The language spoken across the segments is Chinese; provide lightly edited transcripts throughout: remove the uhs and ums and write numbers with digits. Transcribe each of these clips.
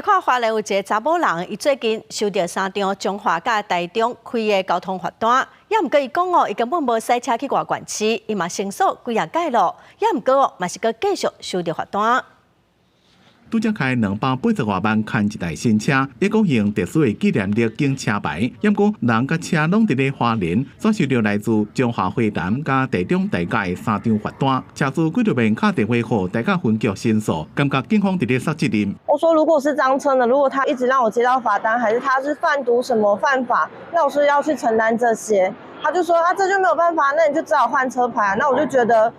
看花莲有一个查某人，伊最近收到3张中华甲台中开的交通罚单，也毋过伊讲伊根本无驶车去外县市，伊嘛申诉几啊届咯，也毋过嘛是佮继续收到罚单。拄则开280多万牵一台新车，也讲用特殊的纪念日经车牌，不过人甲车拢伫咧花莲，所收到来自中华会谈甲台中大甲的3张罚单，车主几度面打电话给大甲分局申诉，感觉警方伫咧杀责任。我说，如果是赃车呢？如果他一直让我接到罚单，还是他是贩毒什么犯法，那我是要去承担这些。他就说这就没有办法，那你就只好换车牌。那我就觉得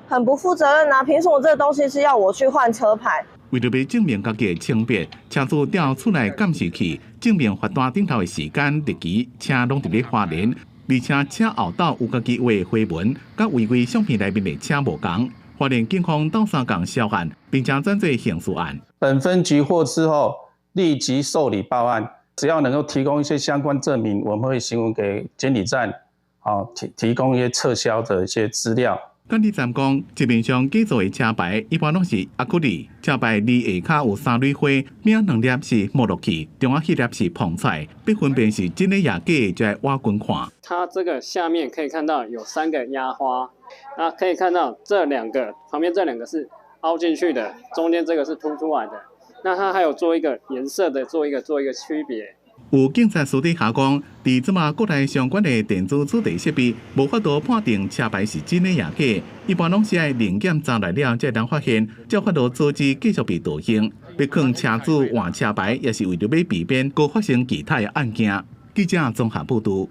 很不负责任啊！凭什么这个东西是要我去换车牌？为了要证明家己的清白，车主调出来监视器，证明罚单顶头的时间、日期，车拢伫咧花莲，而且车后斗有家己画的花纹，甲违规相片内面的车无同。花莲警方斗3共销案，并且转做刑事案。本分局获知后，立即受理报案。只要能够提供一些相关证明，我们会询问给监理站，提供一些撤销的一些资料。监理站讲，市面上寄做的车牌一般拢是阿古里，车牌2下骹有3蕊花，名2粒是没落去，中央1粒是碰出来，要分辨是真的也假的，就要挖滚看。它这个下面可以看到有3个压花，那可以看到这2个旁边这2个是凹进去的，中间这个是凸出来的。那它还有做一个颜色的做一个区别。有警察私底下讲，伫即马国内相关的电子主题设备，无法度判定车牌是真的也假，一般拢是爱零检查来了才能发现，才有法度阻止继续被盗刑。要劝车主换车牌，也是为了要避免高发生其他的案件。记者综合报道。